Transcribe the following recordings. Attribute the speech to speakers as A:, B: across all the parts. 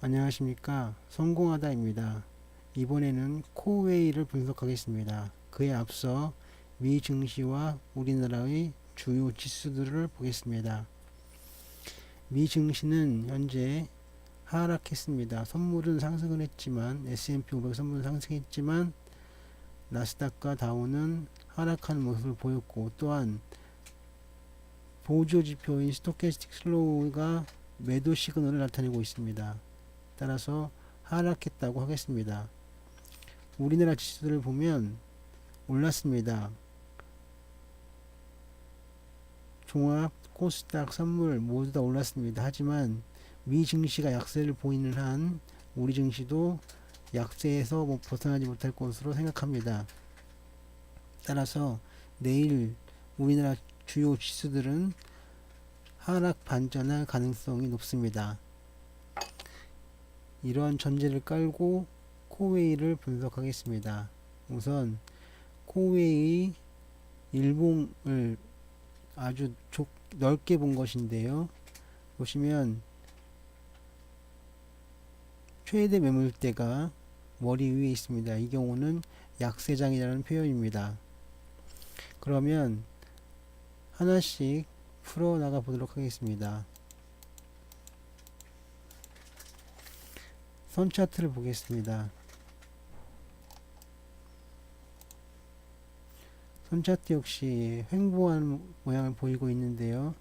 A: 안녕하십니까, 성공하다입니다. 이번에는 코웨이를 분석하겠습니다. 그에 앞서 미 증시와 우리나라의 주요 지수들을 보겠습니다. 미 증시는 현재 하락했습니다. 선물은 상승을 했지만 S&P 500 선물은 상승했지만 나스닥과 다우는 하락하는 모습을 보였고, 또한 보조 지표인 스토캐스틱 슬로우가 매도 시그널을 나타내고 있습니다. 따라서 하락했다고 하겠습니다. 우리나라 지수들을 보면 올랐습니다. 종합, 코스닥, 선물 모두 다 올랐습니다. 하지만 미 증시가 약세를 보이는 한 우리 증시도 약세에서 벗어나지 못할 것으로 생각합니다. 따라서 내일 우리나라 주요 지수들은 하락 반전할 가능성이 높습니다. 이러한 전제를 깔고 코웨이를 분석하겠습니다. 우선 코웨이 일봉을 아주 넓게 본 것인데요. 보시면 최대 매물대가 머리 위에 있습니다. 이 경우는 약세장이라는 표현입니다. 그러면 하나씩 풀어나가 보도록 하겠습니다. 선 차트를 보겠습니다. 선 차트 역시 횡보하는 모양을 보이고 있는데요.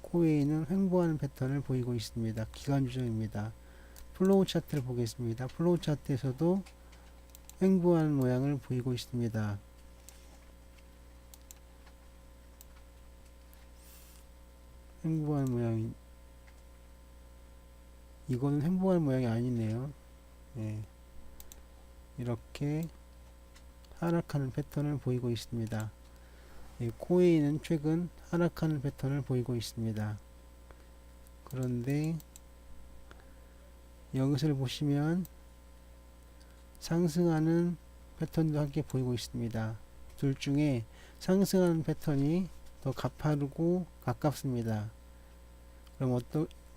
A: 코웨이는 횡보하는 패턴을 보이고 있습니다. 기간 조정입니다. 플로우 차트를 보겠습니다. 플로우 차트에서도 횡보하는 모양을 보이고 있습니다. 횡보하는 모양, 이거는 횡보하는 모양이 아니네요. 예, 이렇게 하락하는 패턴을 보이고 있습니다. 예, 코웨이는 최근 하락하는 패턴을 보이고 있습니다. 그런데 여기서 보시면 상승하는 패턴도 함께 보이고 있습니다. 둘 중에 상승하는 패턴이 더 가파르고 가깝습니다. 그럼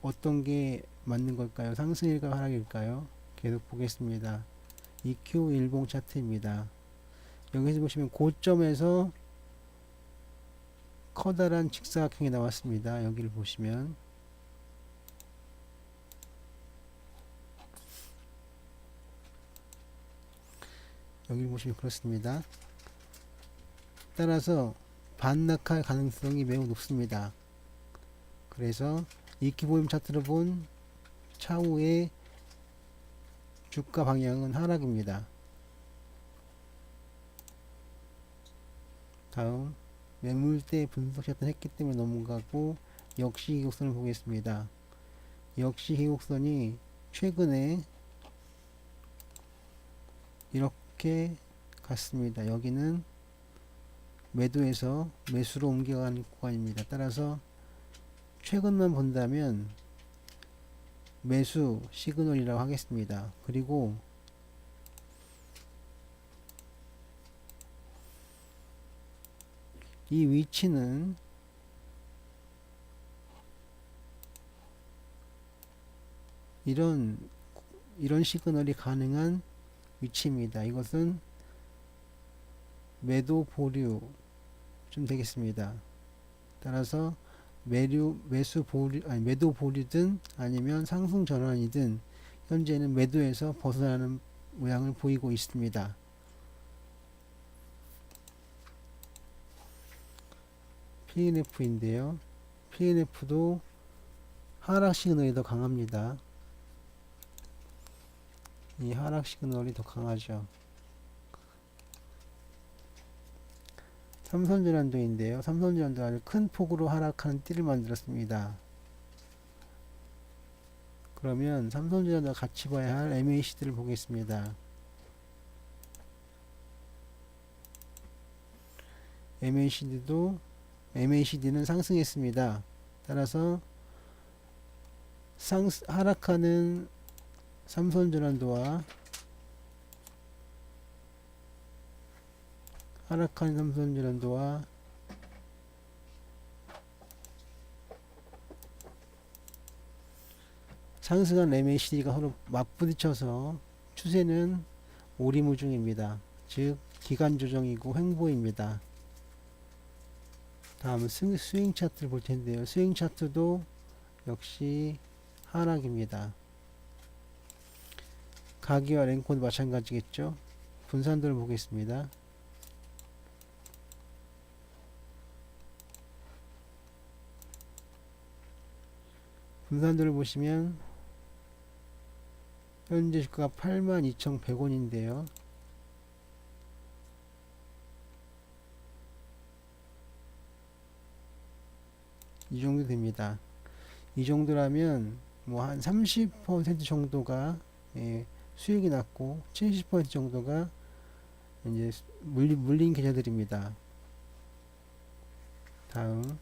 A: 어떤 게 맞는 걸까요? 상승일까 하락일까요? 계속 보겠습니다. EQ 일봉 차트입니다. 여기서 보시면 고점에서 커다란 직사각형이 나왔습니다. 여기를 보시면 그렇습니다. 따라서 반락할 가능성이 매우 높습니다. 그래서 이키보임 차트로 본 차후의 주가 방향은 하락입니다. 다음 매물대 분석 차트 했기 때문에 넘어가고 역시 기곡선을 보겠습니다. 역시 기곡선이 최근에 이렇게 갔습니다. 여기는 매도에서 매수로 옮겨가는 구간입니다. 따라서 최근만 본다면 매수 시그널이라고 하겠습니다. 그리고 이 위치는 이런 시그널이 가능한 위치입니다. 이것은 매도 보류쯤 되겠습니다. 따라서 매도 보류든 아니면 상승 전환이든 현재는 매도에서 벗어나는 모양을 보이고 있습니다. PNF인데요. PNF도 하락 시그널이 더 강합니다. 이 하락 시그널이 더 강하죠. 삼성전환도인데요. 삼성전환도 아주 큰 폭으로 하락하는 띠를 만들었습니다. 그러면 삼성전환도 같이 봐야 할 MACD를 보겠습니다. MACD는 상승했습니다. 따라서 하락하는 삼성전환도와 상승한 MACD가 서로 맞부딪혀서 추세는 오리무중입니다. 즉 기간 조정이고 횡보입니다. 다음은 스윙 차트를 볼 텐데요. 스윙 차트도 역시 하락입니다. 가기와 랭코도 마찬가지겠죠. 분산도를 보겠습니다. 분산도를 보시면 현재 주가가 82,100원인데요. 이 정도 됩니다. 이 정도라면 뭐 한 30% 정도가 수익이 났고 70% 정도가 이제 물린 계좌들입니다. 다음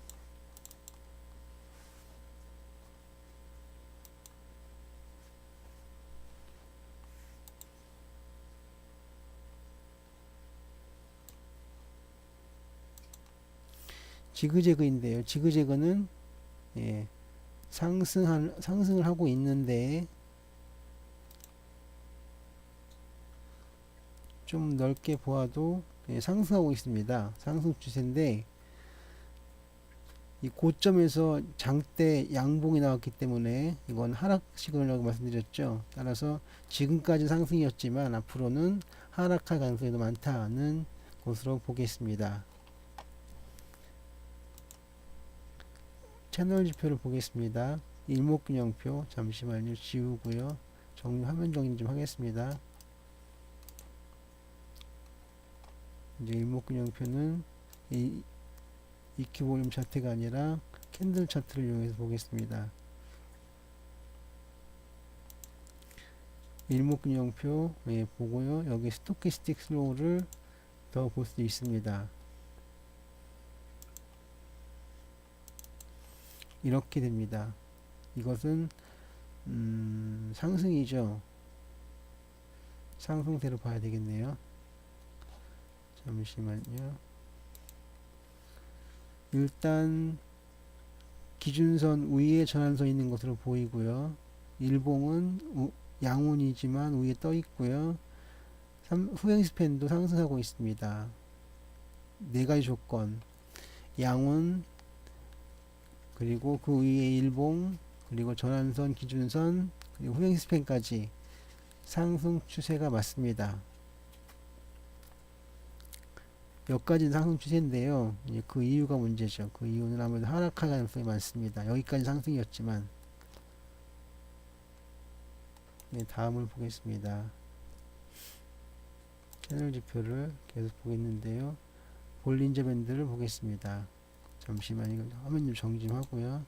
A: 지그재그인데요. 지그재그는 상승을 하고 있는데 좀 넓게 보아도 상승하고 있습니다. 상승 추세인데 이 고점에서 장대 양봉이 나왔기 때문에 이건 하락 시그널이라고 말씀드렸죠. 따라서 지금까지 상승이었지만 앞으로는 하락할 가능성이 더 많다는 것으로 보겠습니다. 채널 지표를 보겠습니다. 일목균형표 잠시만요. 지우고요. 화면 정리 좀 하겠습니다. 이제 일목균형표는 이큐볼륨 차트가 아니라 캔들 차트를 이용해서 보겠습니다. 일목균형표 보고요. 여기 스토캐스틱 슬로우를 더 볼 수 있습니다. 이렇게 됩니다. 이것은 상승이죠. 상승세로 봐야 되겠네요. 잠시만요. 일단 기준선 위에 전환선 있는 것으로 보이고요. 일봉은 양운이지만 위에 떠 있고요. 후행 스팬도 상승하고 있습니다. 네 가지 조건, 양운, 그리고 그 위에 일봉, 그리고 전환선, 기준선, 그리고 후행 스팬까지 상승 추세가 맞습니다. 여기까지는 상승 추세인데요. 그 이유가 문제죠. 그 이유는 아무래도 하락할 가능성이 많습니다. 여기까지 상승이었지만. 다음을 보겠습니다. 채널 지표를 계속 보겠는데요. 볼린저 밴드를 보겠습니다. 잠시만 이거 화면 좀 정리 좀 하고요.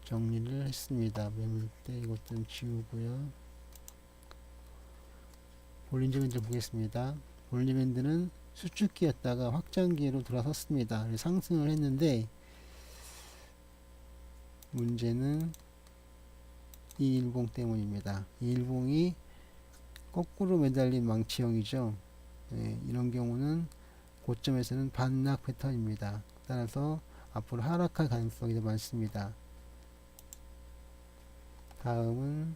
A: 정리를 했습니다. 매물대 이것 좀 지우고요. 볼린저 밴드를 보겠습니다. 볼린저 밴드는 수축기였다가 확장기로 돌아섰습니다. 상승을 했는데 문제는 이 일봉 때문입니다. 이 일봉이 거꾸로 매달린 망치형이죠. 이런 경우는 고점에서는 반락 패턴입니다. 따라서 앞으로 하락할 가능성이 더 많습니다. 다음은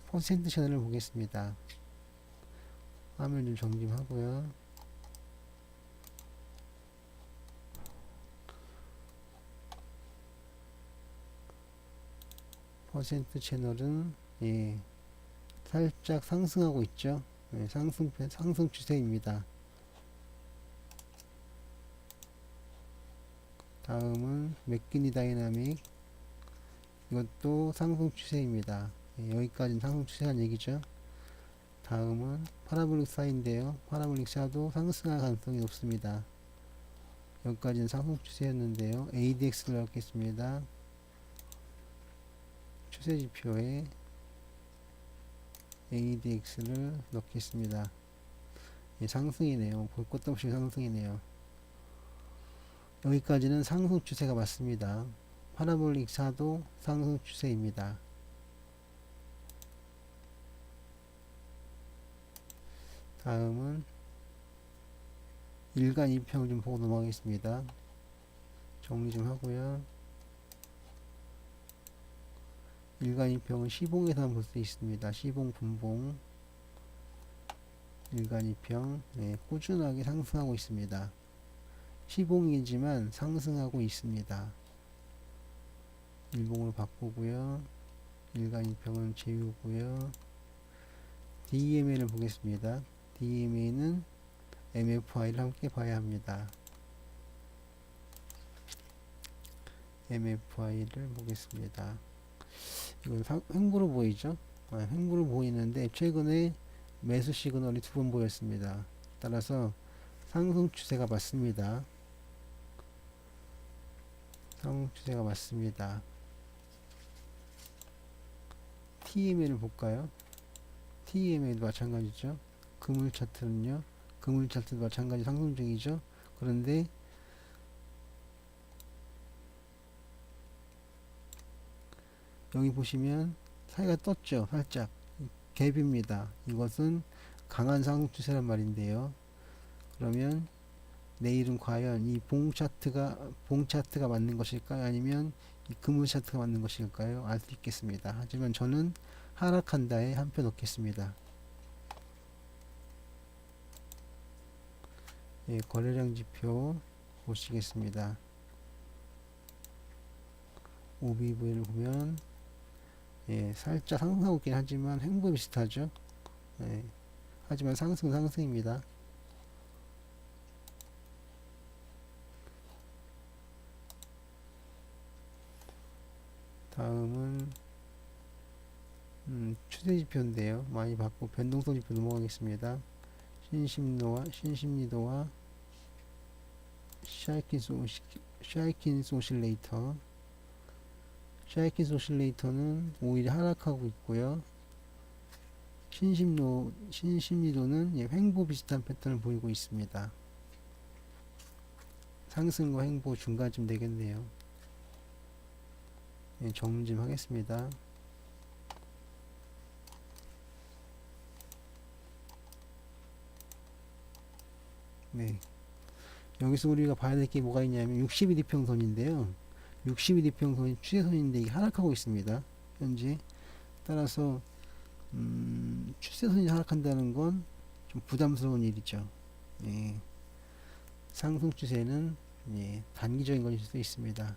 A: 퍼센트 채널을 보겠습니다. 화면 좀 정리 좀 하고요. 퍼센트 채널은 살짝 상승하고 있죠. 상승 추세입니다. 다음은 맥기니 다이나믹, 이것도 상승 추세입니다. 여기까지는 상승 추세란 얘기죠. 다음은 파라볼릭 사인데요. 파라볼릭 샤도 상승할 가능성이 높습니다. 여기까지는 상승 추세였는데요. ADX를 넣겠습니다. 추세 지표에 ADX를 넣겠습니다. 상승이네요. 볼 것도 없이 상승이네요. 여기까지는 상승 추세가 맞습니다. 파라볼릭 샤도 상승 추세입니다. 다음은 일간 2평 좀 보고 넘어가겠습니다. 정리 좀 하고요. 일간 2평은 시봉에서 볼 수 있습니다. 시봉 분봉 일간 2평 꾸준하게 상승하고 있습니다. 시봉이지만 상승하고 있습니다. 일봉으로 바꾸고요. 일간 2평은 지우고요. DMA를 보겠습니다. DMA는 MFI를 함께 봐야 합니다. MFI를 보겠습니다. 이건 횡보로 보이죠? 횡보로 보이는데 최근에 매수 시그널이 두 번 보였습니다. 따라서 상승 추세가 맞습니다. 상승 추세가 맞습니다. TMA를 볼까요? TMA도 마찬가지죠. 금일 차트는요. 금일 차트도 마찬가지 상승 중이죠. 그런데 여기 보시면 사이가 떴죠. 살짝 갭입니다. 이것은 강한 상승 추세란 말인데요. 그러면 내일은 과연 이 봉 차트가 맞는 것일까요? 아니면 이 금일 차트가 맞는 것일까요? 알 수 있겠습니다. 하지만 저는 하락한다에 한 표 넣겠습니다. 거래량 지표 보시겠습니다. OBV를 보면 살짝 상승하고 있긴 하지만 횡보 비슷하죠. 하지만 상승입니다. 다음은 추세 지표인데요. 많이 받고 변동성 지표 넘어가겠습니다. 신심리도와 샤이킨스 오실레이터. 샤이킨스 오실레이터는 오히려 하락하고 있고요. 신심리도는 횡보 비슷한 패턴을 보이고 있습니다. 상승과 횡보 중간쯤 되겠네요. 정리 좀 하겠습니다. 여기서 우리가 봐야 될 게 뭐가 있냐면 60일이평선인데요. 60일이평선이 추세선인데 이게 하락하고 있습니다. 현재. 따라서 추세선이 하락한다는 건 좀 부담스러운 일이죠. 상승 추세는 단기적인 것일 수도 있습니다.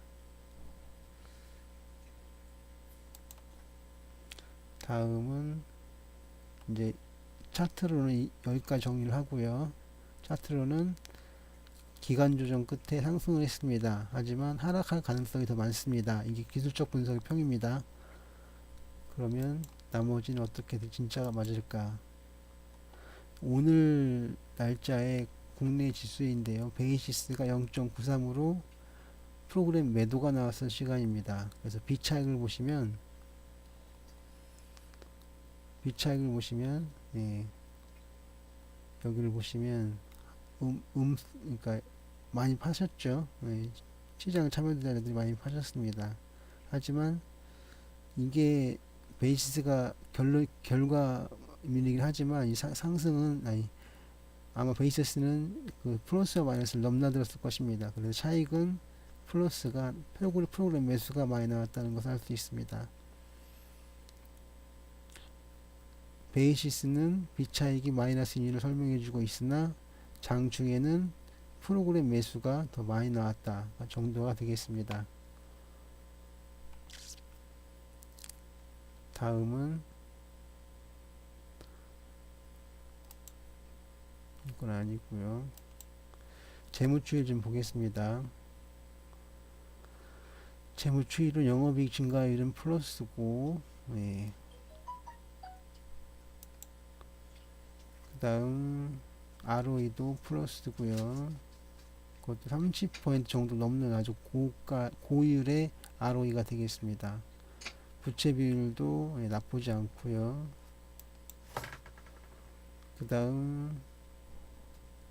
A: 다음은 이제 차트로는 여기까지 정리를 하고요. 차트로는 기간 조정 끝에 상승을 했습니다. 하지만 하락할 가능성이 더 많습니다. 이게 기술적 분석의 평입니다. 그러면 나머지는 어떻게 진짜가 맞을까? 오늘 날짜에 국내 지수인데요. 베이시스가 0.93으로 프로그램 매도가 나왔을 시간입니다. 그래서 비차익을 보시면 여기를 보시면 그러니까 많이 파셨죠. 시장 참여자들이 많이 파셨습니다. 하지만 이게 베이시스가 결과물이긴 하지만 이 상승은 아마 베이시스는 그 플러스와 마이너스를 넘나들었을 것입니다. 그래서 차익은 플러스가 프로그램 매수가 많이 나왔다는 것을 알 수 있습니다. 베이시스는 비차익이 마이너스인 이유를 설명해주고 있으나 장중에는 프로그램 매수가 더 많이 나왔다 정도가 되겠습니다. 다음은 이건 아니고요. 재무추이 좀 보겠습니다. 재무추이로 영업이익 증가율은 플러스고 그 다음 ROE도 플러스고요. 그것도 30% 정도 넘는 아주 고율의 ROE가 되겠습니다. 부채 비율도 나쁘지 않고요. 그 다음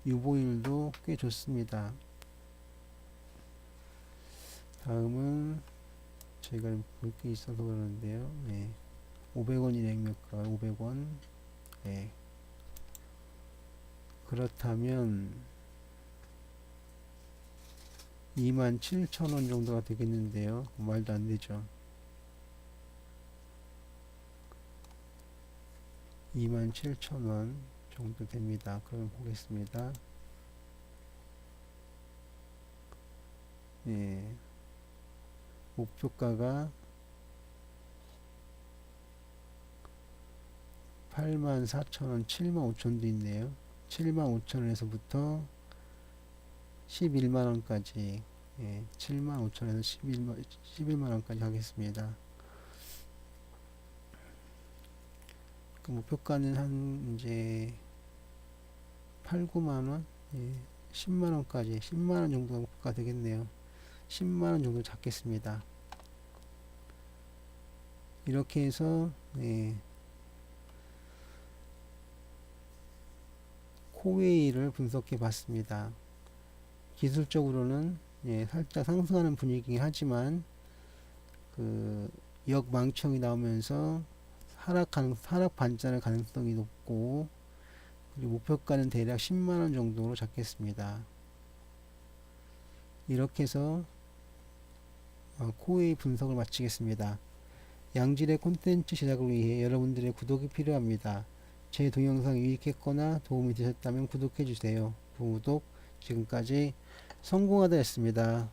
A: 유보율도 꽤 좋습니다. 다음은 제가 볼 게 있어서 그러는데요. 500원 일행매가 500원. 그렇다면 27,000원 정도가 되겠는데요. 말도 안 되죠. 27,000원 정도 됩니다. 그럼 보겠습니다. 예, 목표가가 84,000원, 75,000원도 있네요. 75,000원에서부터 11만원까지, 예, 75,000원에서 11만원까지 하겠습니다. 그 목표가는 한 이제 8, 9만원, 예, 10만원까지, 10만원 정도가 목표가 되겠네요. 10만원 정도 잡겠습니다. 이렇게 해서, 예, 코웨이를 분석해 봤습니다. 기술적으로는, 예, 살짝 상승하는 분위기긴 하지만, 그, 역망청이 나오면서 하락 반전의 가능성이 높고, 그리고 목표가는 대략 10만원 정도로 잡겠습니다. 이렇게 해서 코웨이 분석을 마치겠습니다. 양질의 콘텐츠 제작을 위해 여러분들의 구독이 필요합니다. 제 동영상이 유익했거나 도움이 되셨다면 구독해주세요. 구독, 지금까지 성공하다 였습니다.